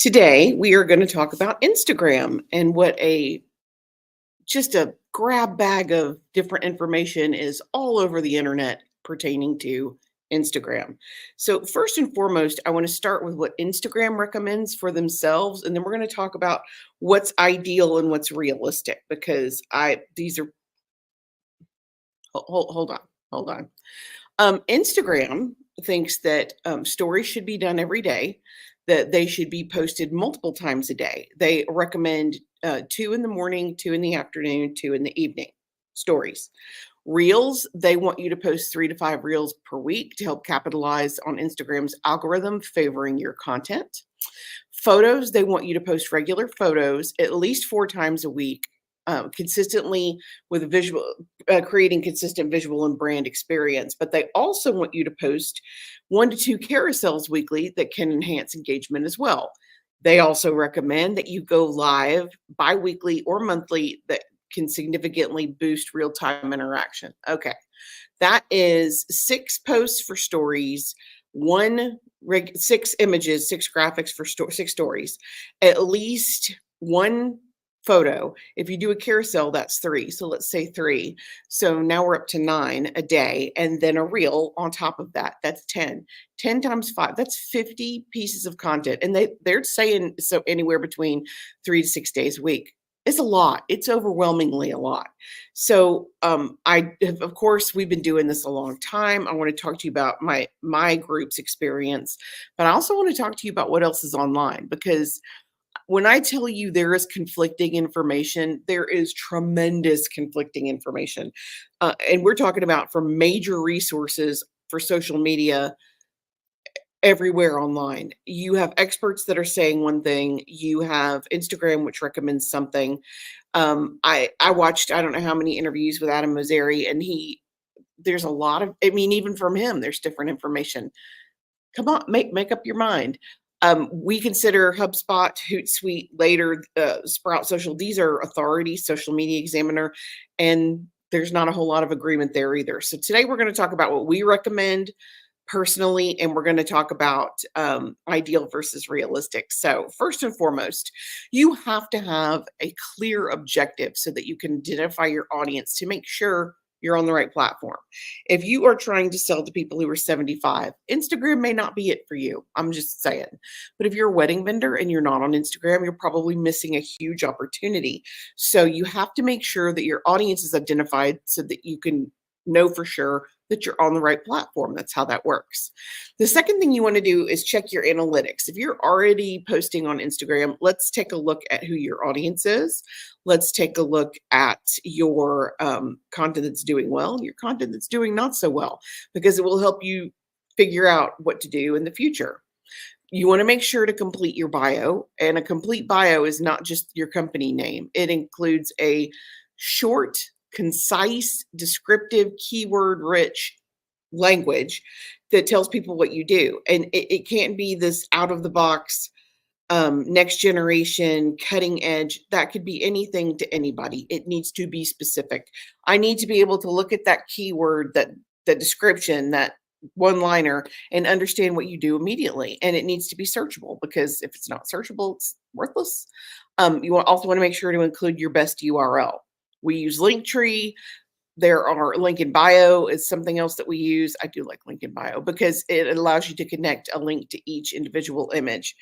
Today, we are going to talk about Instagram and what a just a grab bag of different information is all over the internet pertaining to Instagram. So, first and foremost, I want to start with what Instagram recommends for themselves, and then we're going to talk about what's ideal and what's realistic because I these are hold on, hold on. Instagram thinks that stories should be done every day, that they should be posted multiple times a day. They recommend two in the morning, two in the afternoon, two in the evening stories. Reels, they want you to post 3 to 5 reels per week to help capitalize on Instagram's algorithm favoring your content. Photos, they want you to post regular photos at least 4 times a week, consistently with visual, creating consistent visual and brand experience. But they also want you to post 1 to 2 carousels weekly that can enhance engagement as well. They also recommend that you go live bi-weekly or monthly that can significantly boost real-time interaction. Okay. That is 6 posts for stories, 6 images, 6 graphics for 6 stories, at least 1 photo. If you do a carousel, that's 3. So let's say 3. So now we're up to 9 a day, and then a reel on top of that. That's 10. 10 times 5. That's 50 pieces of content, and they're saying so anywhere between 3 to 6 days a week. It's a lot. It's overwhelmingly a lot. So, of course, we've been doing this a long time. I want to talk to you about my group's experience, but I also want to talk to you about what else is online because when I tell you there is conflicting information, there is tremendous conflicting information, and we're talking about from major resources for social media everywhere online. You have experts that are saying one thing, you have Instagram, which recommends something. I watched I don't know how many interviews with Adam Mosseri, and there's a lot of I mean, even from him, there's different information. Come on, make up your mind. We consider HubSpot, Hootsuite, later Sprout Social. These are authorities, Social Media Examiner, and there's not a whole lot of agreement there either. So today we're going to talk about what we recommend personally, and we're going to talk about ideal versus realistic. So first and foremost, you have to have a clear objective so that you can identify your audience to make sure you're on the right platform. If you are trying to sell to people who are 75, Instagram may not be it for you. I'm just saying. But if you're a wedding vendor and you're not on Instagram, you're probably missing a huge opportunity. So you have to make sure that your audience is identified so that you can know for sure that you're on the right platform. That's how that works. The second thing you want to do is check your analytics. If you're already posting on Instagram, let's take a look at who your audience is. Let's take a look at your content that's doing well, your content that's doing not so well, because it will help you figure out what to do in the future. You want to make sure to complete your bio, and a complete bio is not just your company name. It includes a short, concise, descriptive, keyword-rich language that tells people what you do. And it can't be this out of the box, next generation, cutting edge. That could be anything to anybody. It needs to be specific. I need to be able to look at that keyword, that description, that one liner, and understand what you do immediately. And it needs to be searchable because if it's not searchable, it's worthless. You also want to make sure to include your best URL. We use Linktree. There are link in bio is something else that we use. I do like link in bio because it allows you to connect a link to each individual image.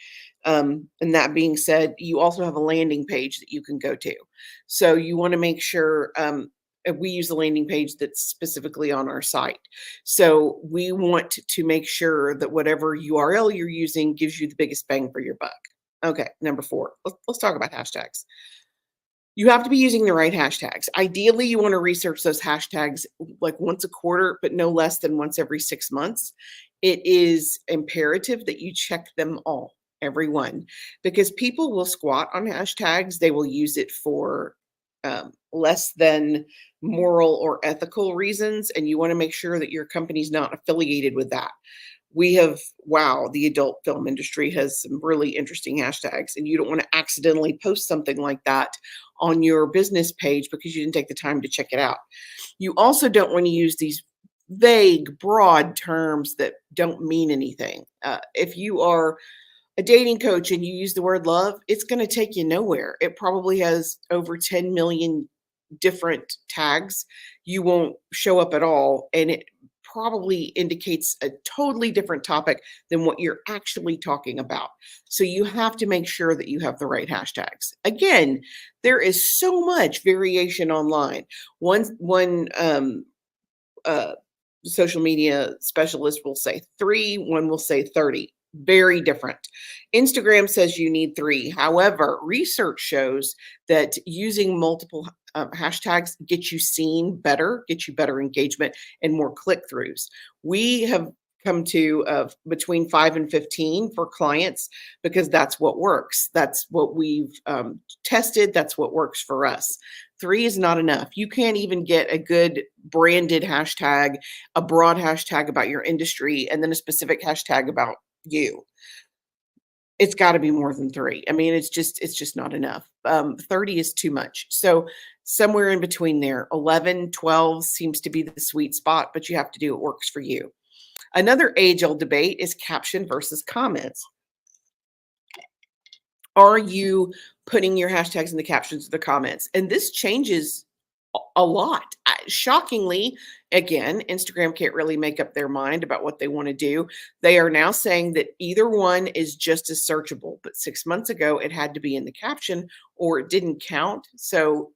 And that being said, you also have a landing page that you can go to. So you want to make sure we use a landing page that's specifically on our site. So we want to make sure that whatever URL you're using gives you the biggest bang for your buck. Okay, number 4. Let's talk about hashtags. You have to be using the right hashtags. Ideally, you want to research those hashtags like once a quarter, but no less than once every 6 months. It is imperative that you check them all, every one, because people will squat on hashtags. They will use it for less than moral or ethical reasons, and you want to make sure that your company's not affiliated with that. The adult film industry has some really interesting hashtags, and you don't want to accidentally post something like that on your business page because you didn't take the time to check it out. You also don't want to use these vague, broad terms that don't mean anything. If you are a dating coach and you use the word love, it's going to take you nowhere. It probably has over 10 million different tags. You won't show up at all. And it probably indicates a totally different topic than what you're actually talking about. So you have to make sure that you have the right hashtags. Again, there is so much variation online. One social media specialist will say 3, one will say 30. Very different. Instagram says you need 3. However, research shows that using multiple hashtags get you seen better, get you better engagement and more click throughs. We have come to between 5 and 15 for clients because that's what works. That's what we've tested. That's what works for us. 3 is not enough. You can't even get a good branded hashtag, a broad hashtag about your industry, and then a specific hashtag about you. It's got to be more than 3. I mean, it's just not enough. 30 is too much. So somewhere in between there, 11, 12 seems to be the sweet spot, but you have to do what works for you. Another age-old debate is caption versus comments. Are you putting your hashtags in the captions or the comments? And this changes a lot. Shockingly, again, Instagram can't really make up their mind about what they want to do. They are now saying that either one is just as searchable, but 6 months ago it had to be in the caption or it didn't count. So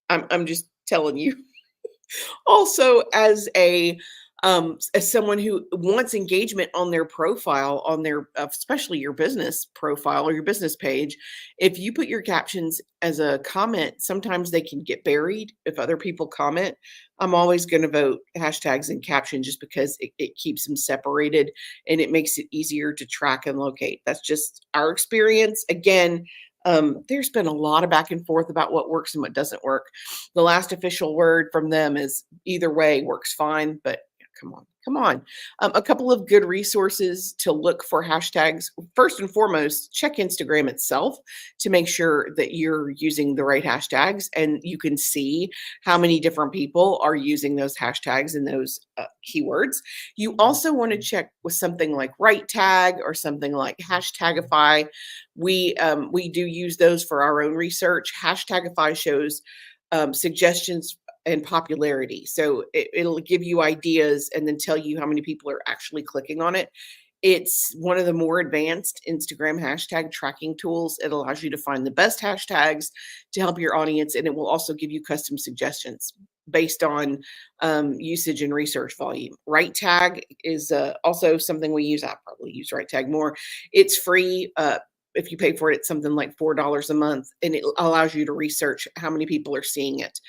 I'm just telling you. Also, as someone who wants engagement on their profile, on their especially your business profile or your business page, if you put your captions as a comment, sometimes they can get buried if other people comment. I'm always going to vote hashtags and caption just because it keeps them separated and it makes it easier to track and locate. That's just our experience. Again, there's been a lot of back and forth about what works and what doesn't work. The last official word from them is either way works fine, but come on. A couple of good resources to look for hashtags. First and foremost, check Instagram itself to make sure that you're using the right hashtags and you can see how many different people are using those hashtags and those keywords. You also want to check with something like RightTag or something like Hashtagify. We do use those for our own research. Hashtagify shows suggestions and popularity. So it'll give you ideas and then tell you how many people are actually clicking on it. It's one of the more advanced Instagram hashtag tracking tools. It allows you to find the best hashtags to help your audience, and it will also give you custom suggestions based on usage and research volume. RightTag is also something we use. I probably use RightTag more. It's free. If you pay for it, it's something like $4 a month, and it allows you to research how many people are seeing it.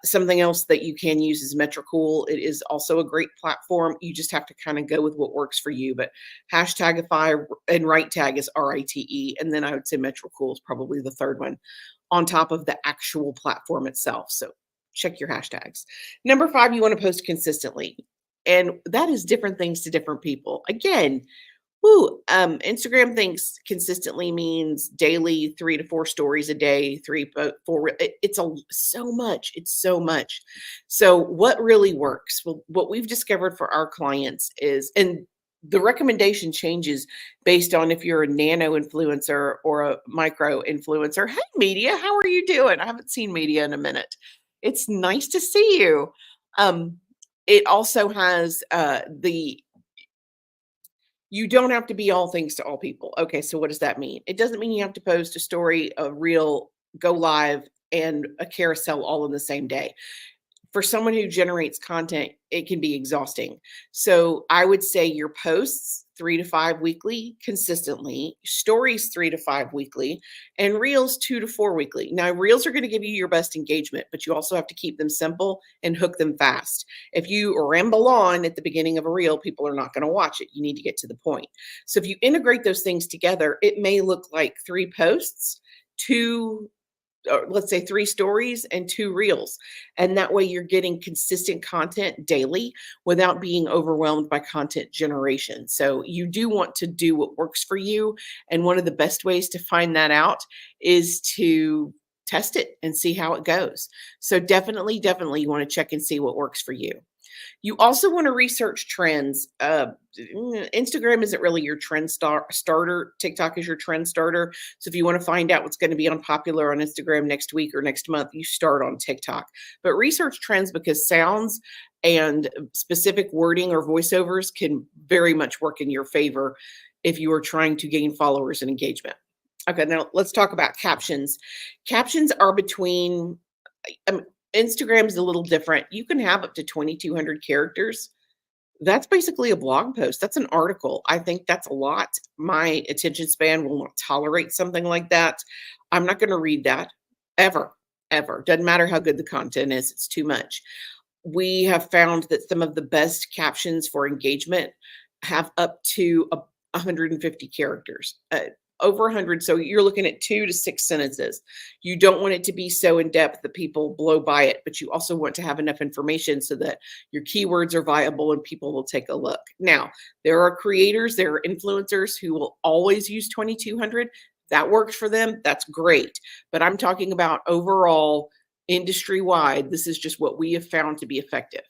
Something else that you can use is Metricool. It is also a great platform. You just have to kind of go with what works for you. But Hashtagify and RightTag is RITE. And then I would say Metricool is probably the third one on top of the actual platform itself. So check your hashtags. Number 5, you want to post consistently. And that is different things to different people. Again, Instagram thinks consistently means daily 3 to 4 stories a day, 3, 4. It's so much. It's so much. So what really works? Well, what we've discovered for our clients is, and the recommendation changes based on if you're a nano influencer or a micro influencer. Hey, Media, how are you doing? I haven't seen Media in a minute. It's nice to see you. It also has you don't have to be all things to all people. Okay, so what does that mean? It doesn't mean you have to post a story, a reel, go live, and a carousel all in the same day. For someone who generates content, it can be exhausting. So I would say your posts 3 to 5 weekly consistently, stories 3 to 5 weekly, and reels 2 to 4 weekly. Now, reels are going to give you your best engagement, but you also have to keep them simple and hook them fast. If you ramble on at the beginning of a reel, people are not going to watch it. You need to get to the point. So if you integrate those things together, it may look like 3 posts, 2 or let's say 3 stories and 2 reels. And that way you're getting consistent content daily without being overwhelmed by content generation. So you do want to do what works for you. And one of the best ways to find that out is to test it and see how it goes. So definitely you want to check and see what works for you. You also want to research trends. Instagram isn't really your starter. TikTok is your trend starter. So if you want to find out what's going to be on popular on Instagram next week or next month, you start on TikTok. But research trends because sounds and specific wording or voiceovers can very much work in your favor if you are trying to gain followers and engagement. Okay, now let's talk about captions. Captions are between Instagram is a little different. You can have up to 2,200 characters. That's basically a blog post. That's an article. I think that's a lot. My attention span will not tolerate something like that. I'm not going to read that ever, ever. Doesn't matter how good the content is, it's too much. We have found that some of the best captions for engagement have up to 150 characters. Over 100. So you're looking at 2 to 6 sentences. You don't want it to be so in depth that people blow by it, but you also want to have enough information so that your keywords are viable and people will take a look. Now, there are creators, there are influencers who will always use 2,200. That works for them. That's great. But I'm talking about overall industry wide. This is just what we have found to be effective.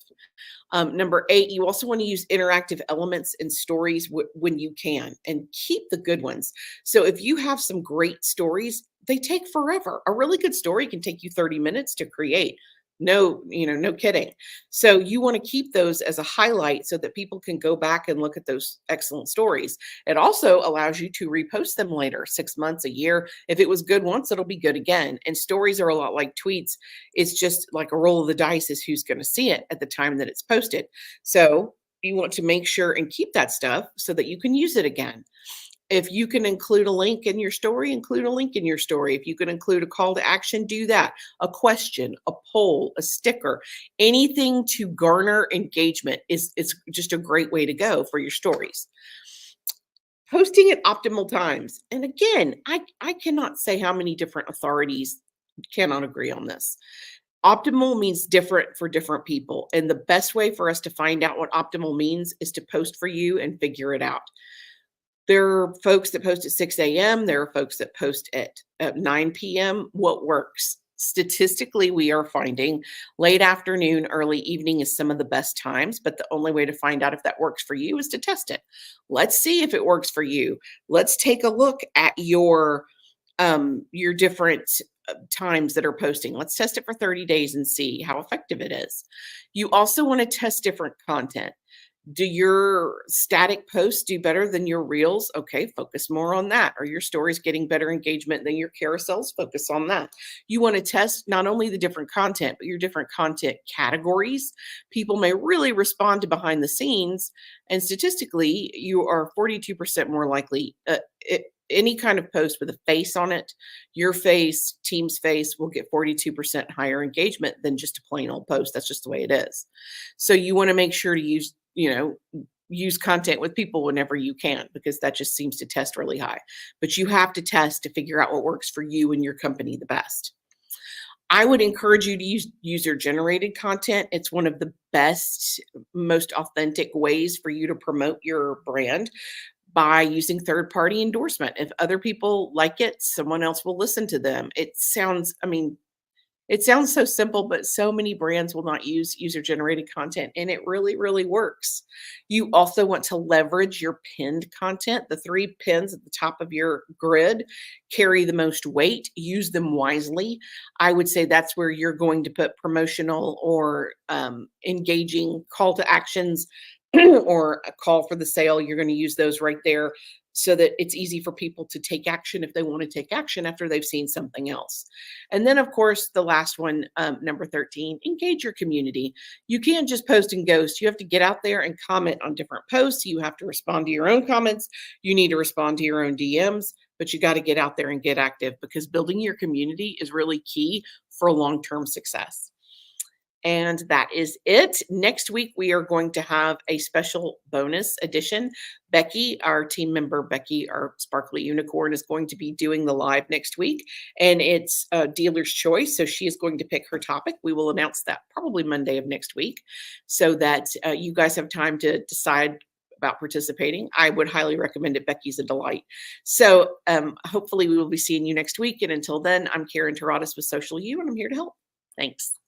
Number 8, you also want to use interactive elements in stories when you can, and keep the good ones. So if you have some great stories, they take forever. A really good story can take you 30 minutes to create. No, no kidding. So you want to keep those as a highlight so that people can go back and look at those excellent stories. It also allows you to repost them later, 6 months, a year. If it was good once, it'll be good again. And stories are a lot like tweets. It's just like a roll of the dice is who's going to see it at the time that it's posted. So you want to make sure and keep that stuff so that you can use it again. If you can include a link in your story, include a link in your story. If you can include a call to action, do that. A question, a poll, a sticker, anything to garner engagement is just a great way to go for your stories. Posting at optimal times. And again, I cannot say how many different authorities cannot agree on this. Optimal means different for different people. And the best way for us to find out what optimal means is to post for you and figure it out. There are folks that post at 6 a.m. There are folks that post at 9 p.m. What works? Statistically, we are finding late afternoon, early evening is some of the best times, but the only way to find out if that works for you is to test it. Let's see if it works for you. Let's take a look at your different times that are posting. Let's test it for 30 days and see how effective it is. You also want to test different content. Do your static posts do better than your reels? Okay, focus more on that. Are your stories getting better engagement than your carousels? Focus on that. You want to test not only the different content, but your different content categories. People may really respond to behind the scenes, and statistically, you are 42% more likely. Any kind of post with a face on it, your face, team's face will get 42% higher engagement than just a plain old post. That's just the way it is. So you want to make sure to use content with people whenever you can, because that just seems to test really high. But you have to test to figure out what works for you and your company the best. I would encourage you to use user-generated content. It's one of the best, most authentic ways for you to promote your brand, by using third-party endorsement. If other people like it, someone else will listen to them. It sounds so simple, but so many brands will not use user-generated content, and it really, really works. You also want to leverage your pinned content. The 3 pins at the top of your grid carry the most weight. Use them wisely. I would say that's where you're going to put promotional or engaging call to actions or a call for the sale. You're going to use those right there so that it's easy for people to take action if they want to take action after they've seen something else. And then, of course, the last one, number 13, engage your community. You can't just post and ghost. You have to get out there and comment on different posts. You have to respond to your own comments. You need to respond to your own DMs, but you got to get out there and get active, because building your community is really key for long-term success. And that is it. Next week, we are going to have a special bonus edition. Becky, our team member, Becky, our sparkly unicorn, is going to be doing the live next week. And it's a dealer's choice. So she is going to pick her topic. We will announce that probably Monday of next week, so that you guys have time to decide about participating. I would highly recommend it. Becky's a delight. So hopefully we will be seeing you next week. And until then, I'm Karen Taradas with Social U, and I'm here to help. Thanks.